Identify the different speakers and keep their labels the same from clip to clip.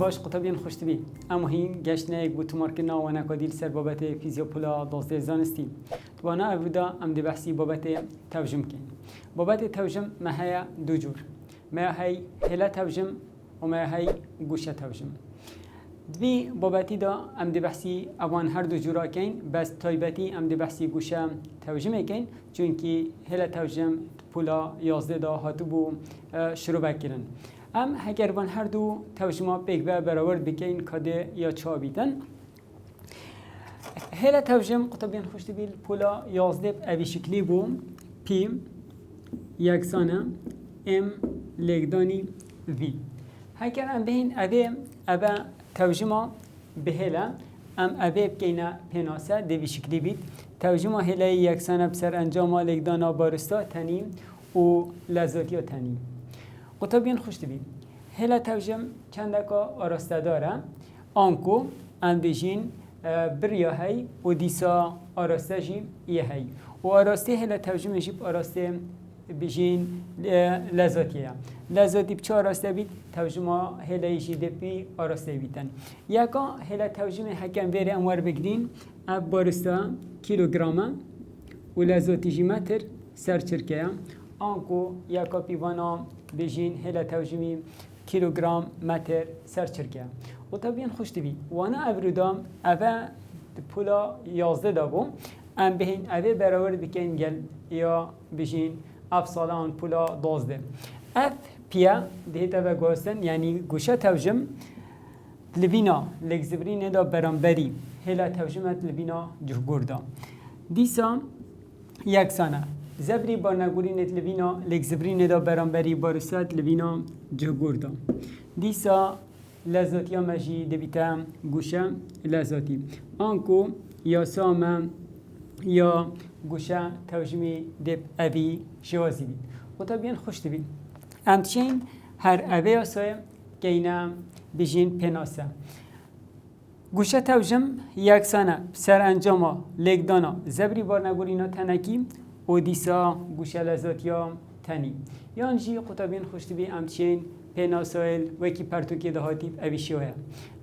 Speaker 1: باش قطبین خوشتبی اما هین گشنه یک بوتمار که ناوانه کدیل سر بابت فیزیوپولا دازده زانستی وانا اودا ام دی بحثی بابت توجم کن بابت توجم ما هي دو جور ما هي هلا توجم و ما هي گوشه توجم دوی بابتی دا ام دی بحثی اوان هر دو جورا کن بس تایبتی ام دی بحثی گوشه توجم کن چونکی هلا توجم پولا 11 دا هاتو بو شروع بکرن ام اگر وان هر دو توجمه بیگ و برآورد بکن کده یا چا بیتن هلا توجم قطبین خوشت بیل پولا 11 اوی شکلی بو پی یکسانه ام لگدانی وی اگر ام بین اوه توجمه به هلا ام اوه بکینه پناسه دوی شکلی بید توجمه هلا یکسانه بسر انجام لگدانا بارستا تنیم و لذاتی تنیم قطبین خوشت بید هلا توجم چندکا آراسته داره آنکو اندیجین بریا هی و دیسا آراسته جی یه هی و آراسته هلا توجم جیب آراسته بجین لذاتیه لذاتی بچه آراسته بید توجمه هلا یجی دپی آراسته بیتن یکا هلا توجم حکم ویره اموار بگرین اب بارسته کیلوگرامه و لذاتی جی متر سرچرکه آنکو یکا پیوانا بجین هلا توجمی کیلوگرام متر سرچرکه و طبیعا خوش تبی وانا ابرودام اوه پولا 11 دابو ام بهین اوه برآورد بکن گل یا بجین اف سالان پولا 12 اف پیا دهتا و گوستن یعنی گوشه توجم لبینا لگزبرین دا برانبری هلا توجمت لبینا جهگوردا دیسا یکسانه زبری بارنگوری نت لبینا لگزبرین دا برانبری بارسات لبینا جهگوردا دیسا لذاتی ها مجی دبیتا گوشه لذاتی آنکو یا سامه یا گوشه توجمی دب اوی شوازی بید و طبیعا خوش بید همچین هر اوی آسای که اینا بجین پناسه گوشه توجم یکسانه سر انجام لگدانا زبری بارنگورینا تنکی و دیسا گوشه لذاتی ها تنی یانجی قطبین خوش بید همچین پناسایل وکی پرتوکی دهاتی اویشیوه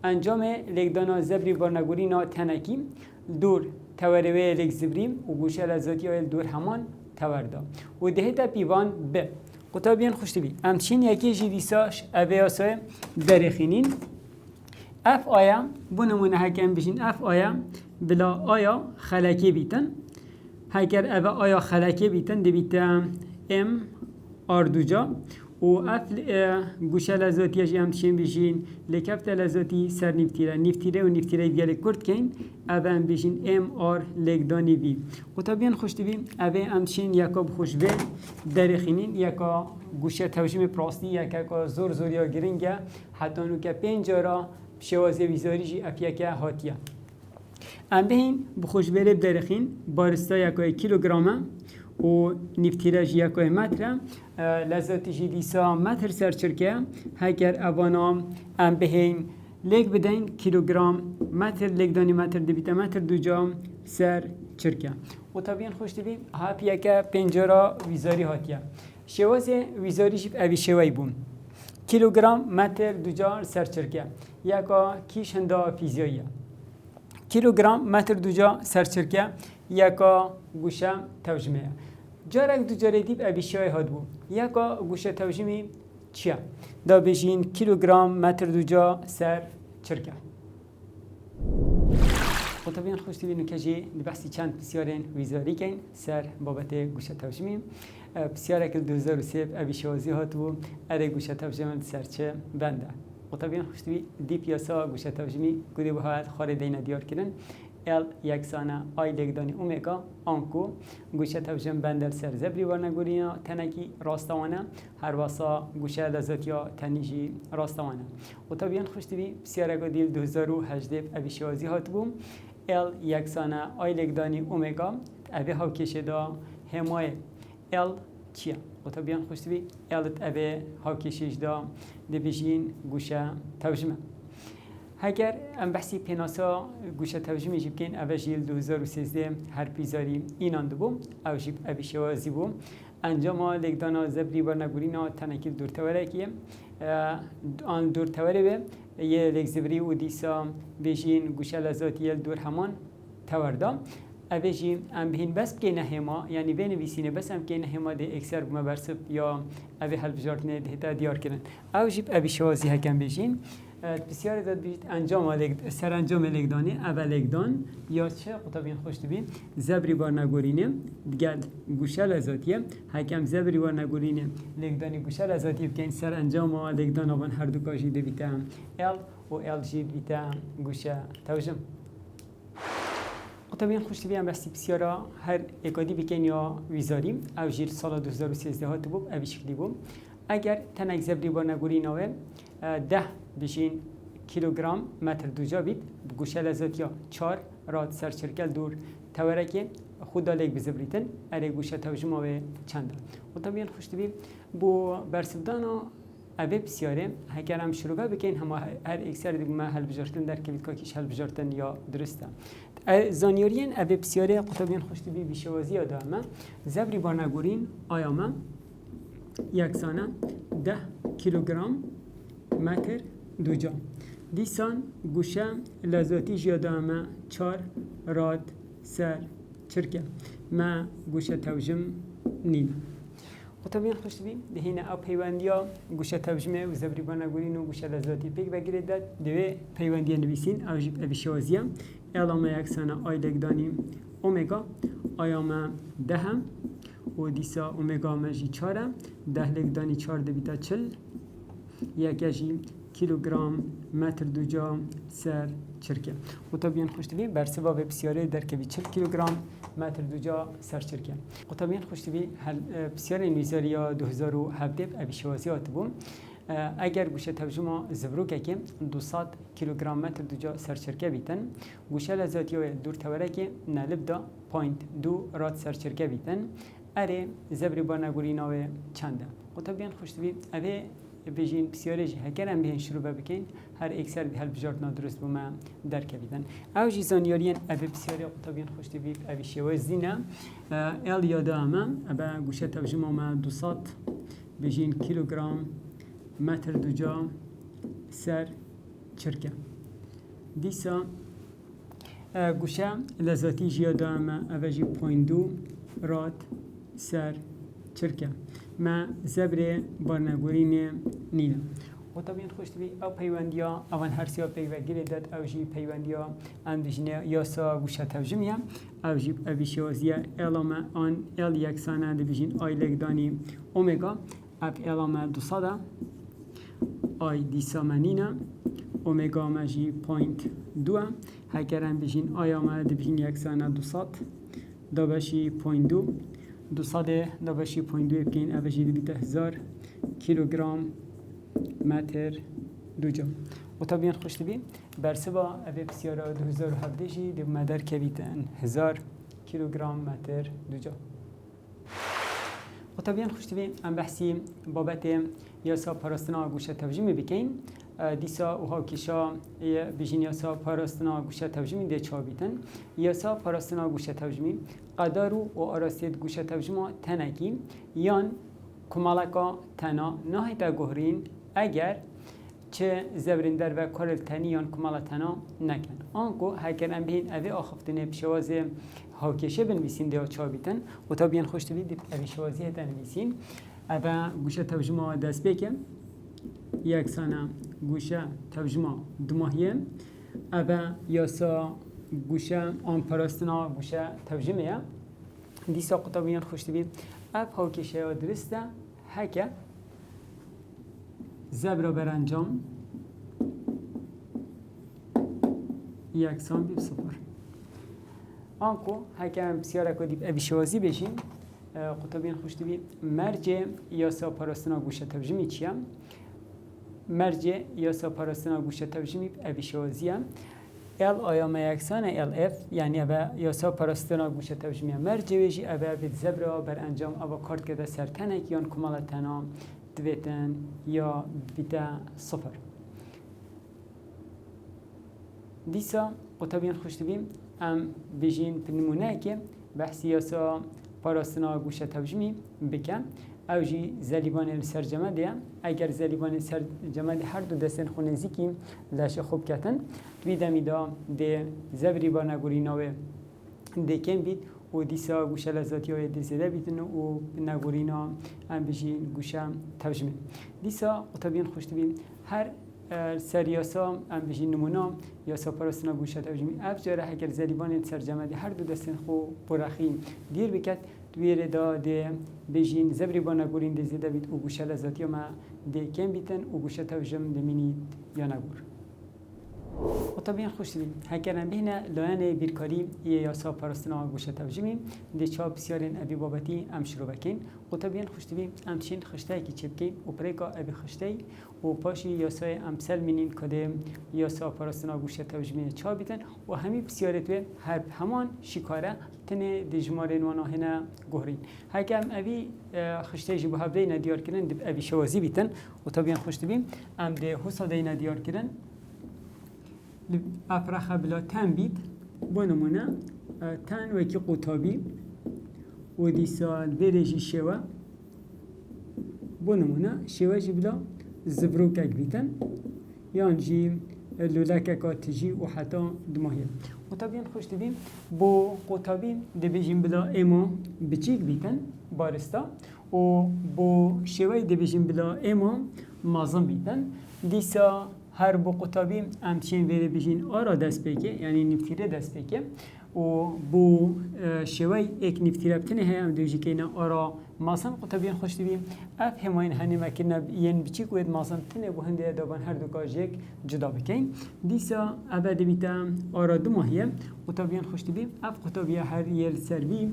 Speaker 1: انجام لگدانا زبری بارنگورینا تنکی دور توروه لگ زبریم و گوشه لذاتی آیل دور همان توردا و دهتا پیوان ب قطابیان خوشتی بی همچین یکی جیدیساش اوه آسای درخینین اف آیا بو نمونه حکم بشین اف آیا بلا آیا خلکی بیتن هکر اوه آیا خلکی بیتن دی بیتا ام آردوجا و اف گوشه لذاتی اجی همچین بشین لکفت لذاتی سر نیفتیره و نیفتیره بیال کرد کن اوه هم بشین ام آر لگدانی بی قطابیان خوشتی بیم اوه همچین یکا بخوش به درخینین یکا گوشه توجیم پراستی یکا زور زوریا گرنگه حتی نو که پنجارا شوازه ویزاری جی اف یکا هاتیه ام بهین بخوش بره درخین بارستا یکا کیلوگرامه و نیفتیرش یکای متر لذاتی جیلیسا متر سرچرکه هکر اوانام ام بهین لگ بدین کیلوگرام متر لگدانی متر دویتا متر دو جام سر چرکه و طبیعا خوش دیدیم هاپ یکا پنجارا ویزاری هاتیه شواز ویزاری شیب اوی شوی بون کیلوگرام متر دو جام سر چرکه یکا کیش هنده فیزیاییه کیلوگرام متر دو جام سر چرکه یکا گوشه توجمه جارک دو جاره دیب ابیشای هاد بو یکا گوشه توجمی چیه؟ دا بجین کیلوگرام متر دو جا سر چرکه و طبیعا خوش تبینو که جی بحثی چند بسیارین ویزاری کن سر بابت گوشه توجمی بسیاره که 2003 ابیشوازی هاد بو اره گوشه توجمه سر چه بنده و طبیعا خوش تبی دی پیاسا گوشه توجمی گوده بو هاید خارده دیار کردن ال یکسانه آی لگدانی اومگا آنکو گوشه توجم بندر سر زبری ورنگورینا تنکی راستوانه هر واسا گوشه لذاتیا تنیجی راستوانه و طبیعا خوش تبی بسیاره دیل 2018 اویشوازی هات بوم ال یکسانه آی لگدانی اومگا اوی ها کشه دا همای ال چیه و طبیعا خوش تبی الت اوی ها کشش دا دبیجین گوشه توجمه هگر ام بحثی پیناسا گوشه توجیه میشه بکن اوه جیل 2013 هر پیزاری این آنده بوم او جیب اوی شوازی بوم انجام ها لگدانا زبری برنگورینا تنکیل دورتوره کیه آن دورتوره به یه لگزبری و دیسا بیشین گوشه لذاتیل دور همان توردام اوه جی ام بهین بس بکنه هما یعنی بین ویسینه بس ام کنه هما ده اکثر بما برسب یا اوه حل بجارتنه ده تا دیار کردن او جیب اوی شوازی هکم بیشین بسیار داد بیشت سر انجام لگدانه اول لگدان یا چه قطبین خوش بین زبری بار نگورینه دیگر گوشه لذاتیه حکم زبری بار نگورینه لگدانی گوشه لذاتی بکن سر انجام لگدان آبان هر دو کاشی ده بیتم ال و ال جید بیتم گوشه توجم قطبین خوش بین بستی بسیارا هر اکادی بکن یا ویزاریم او جیر سال 2013 هات بوب اوی شکلی بوب اگر تنک زبری بار نگورینه 10 بشین کیلوگرم متر دوجا بید گوشه لذاتیا 4 راد سرچرکل دور تورکی خود لیک بزبریتن اره گوشه توجمه و چنده و طبیعا خوشت بیم بو برسفدانا اوه بسیاره هکر هم شروع بکن همه هر اکثر دیگه ما حل بجارتن در کبید کاکیش حل بجارتن یا درسته زانیارین اوه بسیاره قطبین خوشت بیم بیشوازی آده همه زبری بارنگورین آیامه یکسانه 10 کیلوگرم متر دوجا دیسان گوشه لذاتی جیاده همه 4 راد سر چرکه ما گوشه توجم نیم و طبیعا خوش بیم دهینه او پیوندیا گوشه توجمه و زبری بانگورین و گوشه لذاتی پیک بگیرد داد دوه پیوندیا نویسین او جیب اویشوازیه اعلامه یکسانه آی لگدانیم اومگا آیامه 10 و دیسا اومگا مجی 4 10 لگدانی 4 دبیتا 40 یکیشی کیلوگرم متر دوجا سر چرکه و طبیعا خوشتبی بر سبب بسیاره در کبی 40 کیلوگرم متر دوجا سر چرکه و طبیعا خوشتبی بسیاره نویزاریا 2017 ابی شوازیات بوم اگر گوشه ترجمه زبروکه که 200 کیلوگرم متر دوجا سر چرکه بیتن گوشه لذاتیو دور توره که نلب دا 0.2 راد سر چرکه بیتن اره زبری بانگوریناوه چنده و طبیعا خوشتبی اوه بجین بسیاری جه هکرم بهن شروع بکن هر اکثر به هل بجارت نادرست بوم درک بیدن او جی زانیارین اوه بسیاری قطبین خوشتی بید اوه شوه زینه ال یاده همه اوه گوشه توجمه ما 200 بجین کیلوگرم متر دوجا سر چرکه دیسا گوشه لذاتی جیاده همه اوه جی 0.2 راد سر چرکه ما زبر بارنگورین نینه و طبیعا خوشت بی او پیوندیا اوان هر سیا پیوندگیره داد او جی پیوندیا ام بجنه یاسا گوشه توجمیه او جی اویشوازیه اعلامه آن ال یکسانه ده بجین آی لگدانی اومگا اف اعلامه 200 آی دیسامنینه اومگا مجی 0.2 هکرم بجین آیامه ده بجین یکسانه 200 دابشی 0.2 200 دابشی 0.2 بکن اوشی بیت 1000 کیلوگرم متر دوجا و طبیعا خوشت بین برسبا اوه بسیارا 2017 جی دو مدر کبیتن 1000 کیلوگرم متر دوجا و طبیعا خوشت بین ام بحثی بابت یاسا پاراستنا گوشه توجیه بکن دیسا اوها کشا بجین یاسا پاراستنا گوشه توجیه ده چا بیتن یاسا پاراستنا گوشه توجیه قدارو و آراستید گوشه توجیه تنکی یان کمالکا تنا نهایتا گهرین اگر چه زبرندر و کارل تنی یان کمالا تنا نکن آنکو هکر ام بین اوه آخفتنه بشواز هاکشه بنویسین ده چا بیتن و تا بیان خوشت بید اوه شوازی هتا نویسین اوه گوشه توجیه دست بکن یک سانه گوشه توجیه دو ماهیه اوه یاسا گوشه آن پراستنا گوشه توجیه دیسا قطبیان خوشت بید اب هاکشه ها درسته هکه زبر برانجام یکسان بیب صفر آنکو هکه بسیاره که دیب ابیشوازی بشین قطبیان خوشت بید مرجع یاسا پراستنا گوشه توجیه چیه مرجع یاسا پاراستنا گوشه توجیه ابیشوازیه ال آیام یکسان ال اف یعنی اوه یاسا پاراستنا گوشه توجیه مرجع ویجی اوه بید زبر بر انجام اوه کارت کده سرتنک یان کمالتنا دویتن یا بیتا صفر دیسا قطبیان خوش بیم ام بجین نمونه که بحث یاسا پاراستنا گوشه توجمی بکن او جی زلیبان سرجمه ده اگر زلیبان سرجمه ده هر دو دستن خونزی که لشه خوب کتن توی دمی دا ده زبری با نگوری ناوه ده کم بید و دیسا گوشه لذاتی های دیزده بیتن و نگورینا ام بجین گوشه توجمی دیسا قطبیان خوش بیم هر سر یاسا ام بجین نمونا یاسا پاراستنا گوشه توجمی اف جاره اگر زلیبان سرجمه ده هر دو دستن خو برخی دیر بکت دویر دا ده بجین زبری با نگورین ده زیده بید او گوشه لذاتی ما ده کم بیتن او گوشه توجم دمینید یا نگور و طبیعا خوش دیم هکرن بینه لاین بیرکاری یاسا پاراستنا گوشه توجمی ده چا بسیارین ابی بابتی ام شروع بکن و طبیعا خوش دیم ام چین خشته که چه بکن و پریکا ابی خشته و پاشی یاسای امثل مینین کده یاسا پاراستنا گوشه توجمی چا بیتن و همی بسیارت به همان شکاره تنه دجمارن و ناهنه گهرین هکم ابی خشته جی بها بدین دیار کردن دب ابی شوازی بیتن و طبیعا خوش دیم ام ده حسا دین دیار کردن افرخ بلا تن بید با نمونه تن وکی قطابی و دیسا برجی شوا با نمونه شوا جی بلا زبروکک بیتن یان جی لولکک آتجی و حتی دماهی و طبیعا خوش دبیم با قطابی دبیجیم بلا ایما بچیک بیتن بارستا و با شوای دبیجیم بلا ایما مازن بیتن دیسا هر بو قطابی امچین ویره بجین آرا دست بکه یعنی نفتیره دست بکه و بو شوی ایک نفتیره بتنه هم دوجی که اینا آرا ماسن قطابیان خوش دبیم اف هماین هنی مکنه ین بچیک وید ماسن تنه بو هنده دابان هر دو کاجیک جدا بکن دیسا اوه دبیتا آرا دو ماهیه قطابیان خوش دبیم اف قطابیه هر یل سربی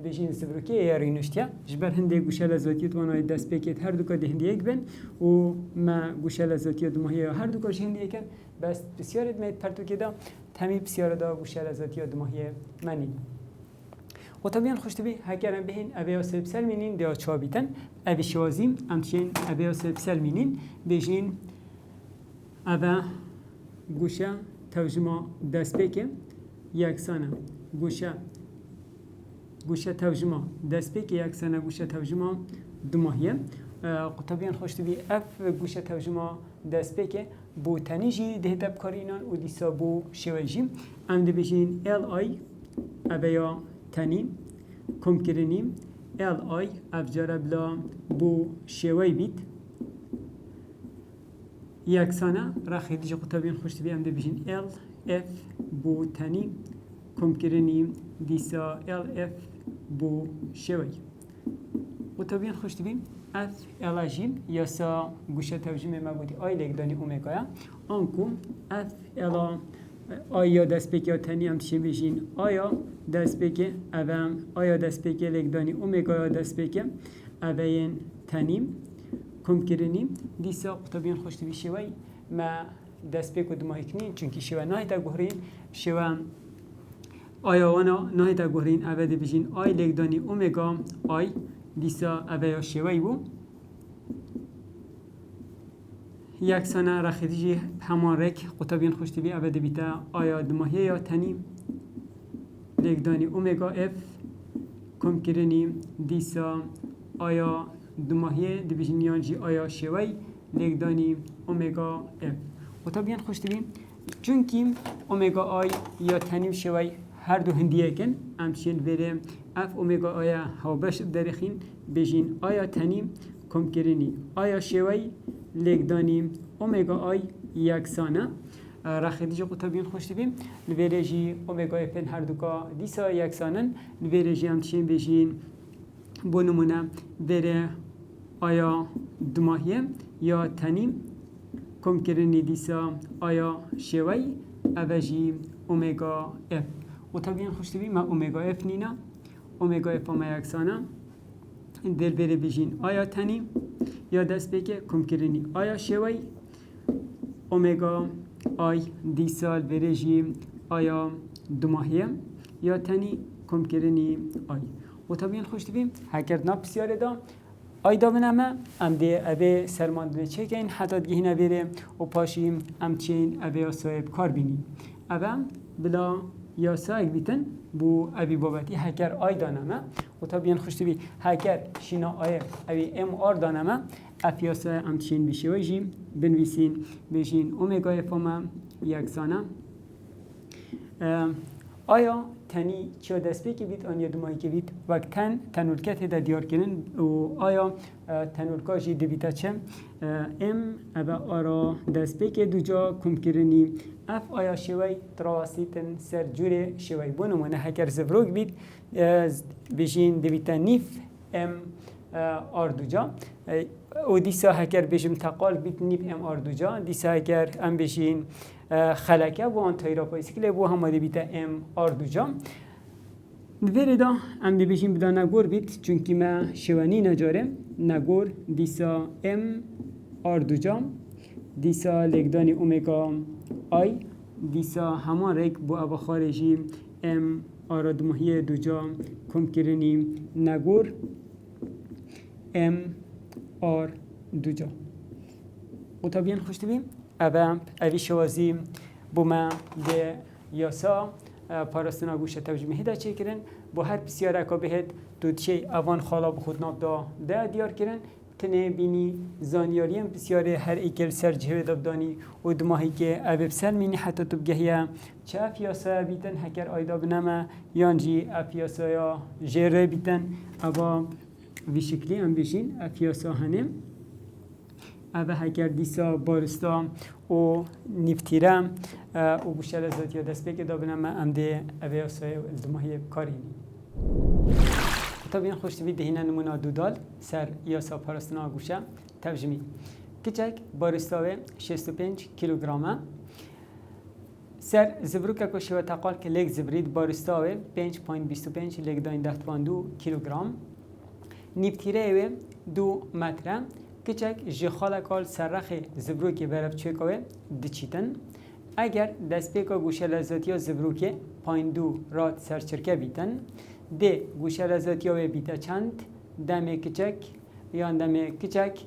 Speaker 1: بجین زبروکی یا رینوشتیا جبر هنده گوشه لذاتیت وانای دست بکت هر دو کا دهنده یک بن و ما گوشه لذاتیت دو ماهیه هر دو کاش هنده یکن بس بسیارت مید پرتو که دا تمی بسیار دا گوشه لذاتیت دو ماهیه منی و طبیعا خوش دبی هکرن بهین اوه آسیب سل مینین دیا چا بیتن اوه شوازیم امچین اوه آسیب سل مینین بجین اوه گوشه توجما دست بکه یکسانه گوشه توجما دست بکه یکسانه گوشه توجما دو ماهیه طبیعا خوش دبی اف گوشه توجما دست بکه بو تنیجی ده دب کارینان و دیسا بو شویجیم ام ده بجین ال آی اوه یا تنی کم کرنیم ال آی افجاره بلا بو شوی بیت یکسانه رخی دیجا قطبیان خوش دبی ام ده بجین ال اف بو تنی کم کرنیم دیسا ال اف بو شوی قطبیان خوش دبیم اف الاجیم یاسا گوشه توجیم مبودی آی لگدانی اومگایا آنکو اف الا آیا دست بکی تنی هم چی بجین آیا دست بکی اوام آیا دست بکی لگدانی اومگایا دست بکی اوین تنیم کم کرنیم دیسا قطبیان خوش دبی شوی ما دست بکو دماغی کنین چونکه شوی نهی تا گهرین شوی آیا وانا نهی تا گهرین اوه دی بجین آی لگدانی اومگا آی دیسا اوه یا شوی بو یکسانه رخیدیجی همان رک قطبیان خوش دبی اوه دی بیتا آیا دماغی یا تنی لگدانی اومگا اف کم کرنی دیسا آیا دماغی دی بجین یانجی آیا شوی لگدانی اومگا اف قطبیان خوش دبی چونکی اومگا آی یا تنیم شوی هر دو هندیه کن امچین وره اف اومگا آیا هاوبش درخین بجین آیا تنیم کم کرنی آیا شوی لگدانیم اومگا آی یکسانه رخیدیج قطبیان خوش دبیم لوره جی اومگا افن هر دو کا دیسا یکسانن لوره جی امچین بجین بو نمونه وره آیا دماهیه یا تنیم کم کرنی دیسا آیا شوی اوجی اومگا اف و طبیعا خوش دبیم ما اومگا اف نینا اومگا اف ما یکسانه دل بره بجین آیا تنیم یا دست بکه کم کرنی آیا شوی اومگا آی دیسال بره جی آیا دماهیه یا تنی کم کرنی آی و طبیعا خوش دبیم هکر نا بسیاره دا آیدا بنامه ام ده اوه سرماندنه چه که این حتی دیگه نبیره و پاشیم ام چین اوه صاحب کار بینیم اوه بلا یاسا اگ بیتن بو اوی بابتی هکر آی دانمه و تا بیان خوشت بی هکر شینا آی اوی ام آر دانمه اف یاسا ام چین بیشه و جیم بنویسین بجین اومگا افامه یکسانه آیا تنی چه دست بی که بید آن یا دمایی که بید وقت تنورکت دا دیار کنن و آیا تنورکا جی دویتا چه ام اوه آرا دست بی که دو جا کم کرنی اف آیا شوی تراواسیتن سر جوره شوی بونو منه هکر زفروگ بید بجین دویتا نیف ام آر دو جا و دیسا هکر بجیم تقال بید نیف ام آر دو جا دیسا هکر ام بجین خلکه و آن تایرا پایسکله و همه بیتا ام آر دو جا دوره دا ام دی بشیم بدا نگور بید چونکی ما شوانی نجاره نگور دیسا ام آر دو جا دیسا لگدانی اومگا آی دیسا همان ریک بو ابا خارجی ام آرا دماهی دو جا کم کرنی نگور ام آر دو جا و تا بیان خوشت بیم اوی شوازی بوما ده یاسا پاراستنا گوشه توجیه دا چه کرن با هر بسیار اکا بهت دو چه اوان خالا بخود ناب دا دیار کرن تنه بینی زانیاریم بسیار هر ایکل سر جهوه دابدانی و دماهی که اوی بسر مینی حتی تو بگهیه چه افیاسا بیتن هکر آیدا بنامه یانجی افیاسا یا جره بیتن اوا وی شکلی هم بشین افیاسا هنم اوه هکر دیسا بارستا و نیفتیرم و گوشه لذاتی ها دست بگه دابنم ام ده اوه اصای الدماهی کارینی تا بیان خوشتوی دهینه نمونه دودال سر یاسا پارستنا گوشه ترجمی کچک بارستاوه 65 کیلوگرامه سر زبروک کشی و تقال که لیک زبرید بارستاوه 5.25 لیک داین 10.2 کیلوگرام نیفتیره 2 متره کچک جخالکال سرخ زبروکی برف چکوه دچیتن اگر دست پیکا گوشه لذاتی ها زبروکی پایین دو رات سرچرکه بیتن ده گوشه لذاتی ها بیتا چند دم کچک یا دم کچک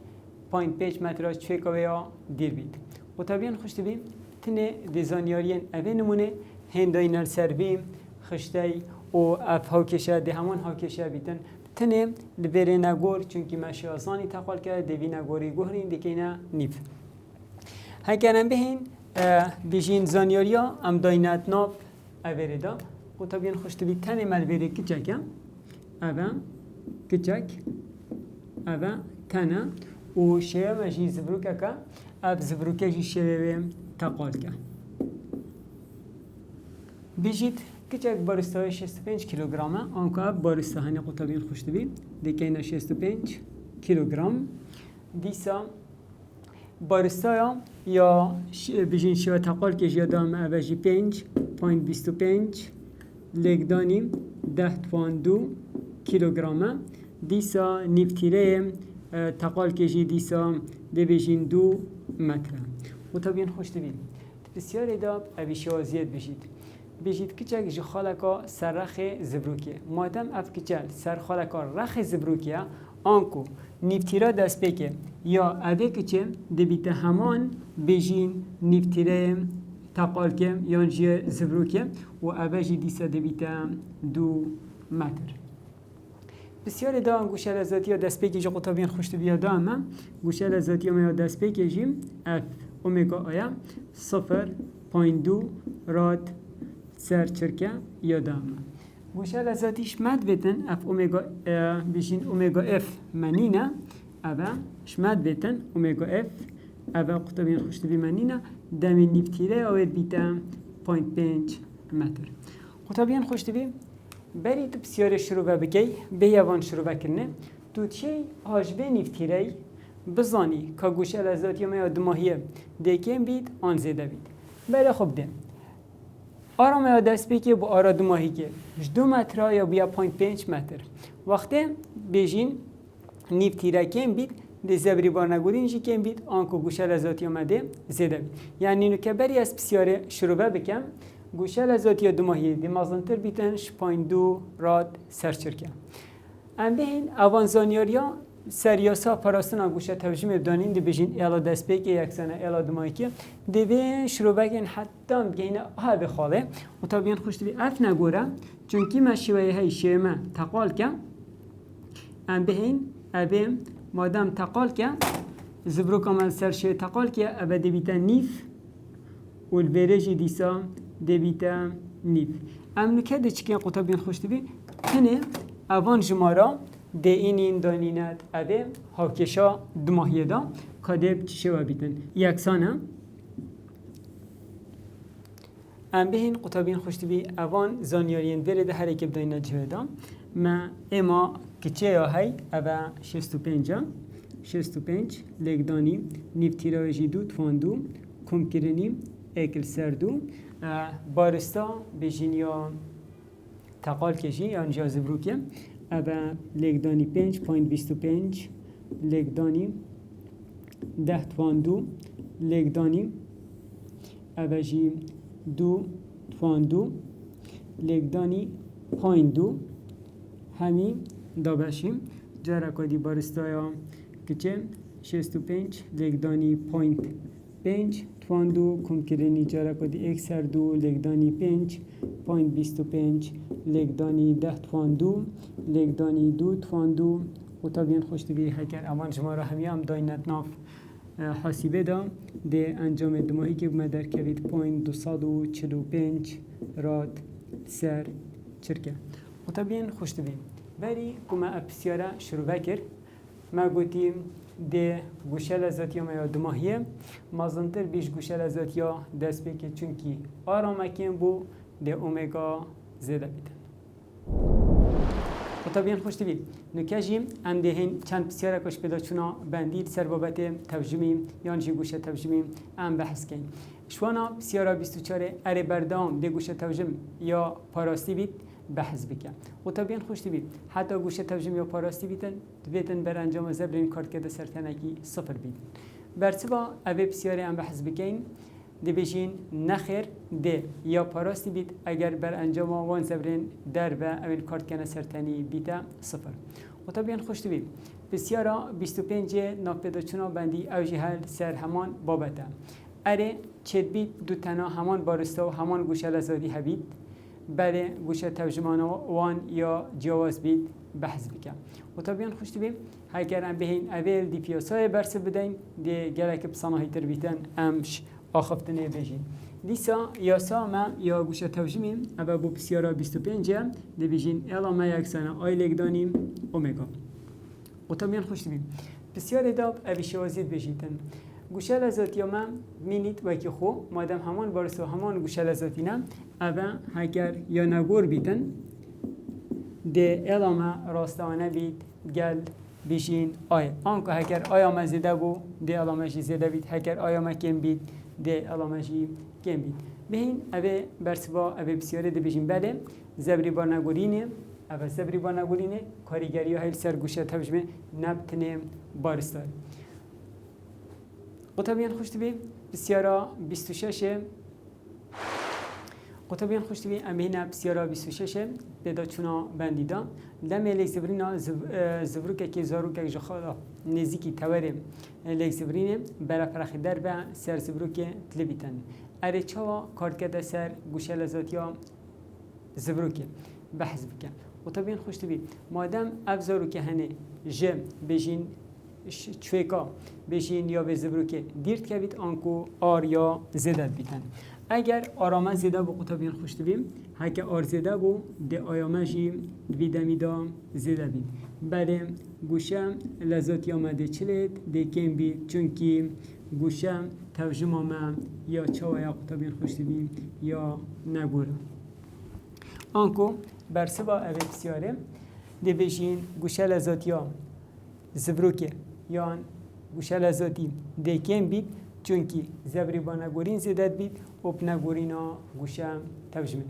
Speaker 1: پایین 5 متراش چکوه یا دیر بید و طبیعا خوشت بیم تنه دیزانیارین اوه نمونه هنداینر سر بیم خشتی و اف هاکشه ده همان هاکشه بیتن تنه لبره نگور چونکی مشه آسانی تقال کرده دوی نگوری گوهرین دیگه نیف هکرم بهین بیشین زانیاریا ام داینت ناب اوره دا و طبیعا خوشت بید تنه ملوره کچک اوه کچک اوه تنه و شیوه مجی زبروکه که اف زبروکه جی شیوه تقال که بیشید کچک بارستای 65 کیلوگرامه آنکه بارستا هنی قطبین خوشت بید دیگه 65 کیلوگرام دیسا بارستایا یا بجین شیوه تقال که جیادام اوجی 5.25 لگدانی 10.2 کیلوگرامه دیسا نیفتیره تقال که جی دیسا ده بجین 2 متره و طبیعا خوشت بید بسیار داب اویشی آزیت بجید بجید کچک جی خالکا سر رخ زبروکیه مادم اف کچل سر خالکا رخ زبروکیه آنکو نیفتیرا دست بکه یا اوه کچه دبیت همان بجین نیفتیره تقال که یا جی زبروکیه و اوه جی دیسا دبیت 2 متر بسیار دا گوشه لذاتی ها دست بکی جی قطابین خوشت بیادا اما گوشه لذاتی ها دست بکی جی اف اومگا آیا 0.2 راد سر چرکه یادم گوشه لذاتیش مد بیتن اف اومگا بیشین اومگا اف منینه اوه شمد بیتن اومگا اف اوه قطبین خوشتبی منینه دمی نیفتیره اوید بیتا 0.5 متر قطبین خوشتبی بری تو بسیار شروع بکی به یوان شروع بکنه تو چی هاجبه نیفتیره بزانی که گوشه لذاتی ما دماهیه دیکن بید آن زیده بید بله خوب ده آرام یا دست بکی با آرا دماهی که 2 متر یا بیا 0.5 متر وقتی بیجین نیف تیره کم بید ده زبری بار نگودین جی کم بید آنکو گوشه لذاتی آمده زیده بید یعنی اینو که بری از بسیاره شروع بکم گوشه لذاتی دماهی دی مازنتر بیتن 0.2 راد سرچرکه ام بهین اوان زانیاریا سریاسا پاراستنا گوشه ترجمه بدانین دی بجین الا دست بیک یکسانه الا دمایکی دوی شروع بگین حتی بگین ها بخاله و تا بیان خوش دوی اف نگوره چونکی ما شویه های شیمه تقال که ام بهین ابیم مادام تقال که زبرو کامل سر شوی تقال که ابا دیبیتا نیف و الویرجی دیسا دیبیتا نیف ام نکرده چکین قطع بیان خوش دوی هنه اوان جمارا ده این دانینت اوه هاکشا دماهیه دا کادب چشه و بیتن یکسانه ام بهین قطابین خوشتبی اوان زانیارین وره ده هر اکب دانینت جوه دا ما اما کچه یا هی اوه 65 لگدانی نیف تیراویجی دو تواندو کم کرنی اکل سردو بارستا بجین یا تقال کشی یا انجا زبروکیم ابا لگدانی 5.25 لگدانی 10 تواندو لگدانی ابا جی 2 تواندو لگدانی 0.2 همی دابشیم جارا کدی بارستایا کچه 65 لگدانی 0.5 تواندو کم کرنی جارا کدی ایک سردو لگدانی 5.25 لگدانی 10 تواندو لگدانی 2 تواندو و تا بیان خوشت بی هکر امان شما را همی هم داینت ناف حاسیبه دا ده انجام دماهی که بمه در کوید 245 راد سر چرکه و تا بیان خوشت بی بری کما اپسیاره شروع بکر ما گوتیم ده گوشه لذاتی ما یا دماهیه مازنتر بیش گوشه لذاتی دست بکر چونکی آرامکیم بو ده اومگا زیده بیدن و طبیعاً خوش تبید نکجیم ام دهین چند بسیاره کش پیدا چونا بندید سر بابت ترجمه یان جی گوشه ترجمه ام بحث کن شوانا بسیاره 24 اره بردام ده گوشه ترجمه یا پاراستی بید بحث بکن و طبیعاً خوش تبید حتی گوشه ترجمه یا پاراستی بیتن بر انجام زبرین کارت کده سرتنکی صفر بید برسوا اوه بسیاره ام بحث بکن ده بجین نخیر ده یا پاراستی بید اگر بر انجام وان زبرین در و اول کارت کنه سرتنی بیتا صفر و طبیعاً خوشت بید بسیارا 25 ناف پیدا چونا بندی اوجی هل سر همان بابته اره چید بید دو تنا همان بارستا و همان گوشه لزادی هبید بله گوشه ترجمان وان یا جواز بید بحث بکن و طبیعاً خوشت بید هکر ام بهین اول دی پیاسای برس بدین دی گلک بصناهی تر بیتن امش آخفتنه بجین دیسا یا ساما یا گوشه ترجمه اما بو بسیارا 25 دی بجین الا ما یک سنه آی لگدانیم اومگا و طبیعاً خوشت بید بسیار داب اوی شوازید بجیتن گوشه لذاتی ما مینید وکی خو مادم همان بارس و همان گوشه لذاتی نم اما هکر یا نگور بیتن ده الاما راستانه بید گل بیشین آیا آنکه هکر آیا ما زیده بو ده الاما جی زیده بید هکر آیا ما کم بید ده الاما جی کم بید بهین اوه برسوا اوه بسیاره ده بیشین بله زبری با نگورینه اوه زبری با نگورینه کاریگری های سر گوشه تبجمه نبتنه بارستار قطبیان خوشت بی بسیارا 26 قطبیان خوشت بی امهینا بسیارا 26 پیدا چونا بندیدا لمه لیک زبرینا زبروکه که زاروکه جخالا نزیکی توره لیک زبرینه برا فرخی در به سر زبروکه تلبیتن اره چاوا کارت کده سر گوشه لذاتیا زبروکه بحث بکن قطبیان خوشت بی مادم افزاروکه هنه جم بجین چویکا بشین یا به زبرو که دیرت که بید آنکو آر یا زیدت بیتن اگر آرامه زیده بو قطبیان خوشت بیم هکه آر زیده بو ده آیامه جی ویدمی دا زیده بید بله گوشه لذاتی آمده چلید ده کم بید چونکی گوشه ترجمه آمه یا چاوه یا قطبیان خوشت بیم یا نگوره آنکو برسبا اوه بسیاره ده بشین گوشه لذاتی ها زبروکه یان گوشه لذاتی دیکن بید چونکی زبری با نگورین زیدت بید و نگورینا گوشه ترجمه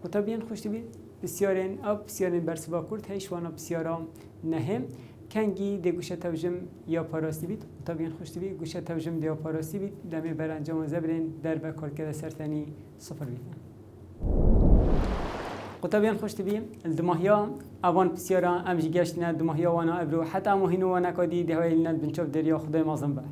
Speaker 1: و طبیعاً خوشت بید بسیارین اب بسیارین برسبا کرد هیشوانا بسیارا نهم کنگی دی گوشه ترجمه یا پاراستی بید و طبیعاً خوشت بید گوشه ترجمه یا پاراستی بید دمی بر انجام زبرین در به کارکرد سرتنی صفر بید قطبين خوش تبي الدماهيا أوان بسيارة أمجي جاشنا الدماهيا وانا أبرو حتى مهينو وانا كدي دهوي لنا بنشوف دريا خدای مازن به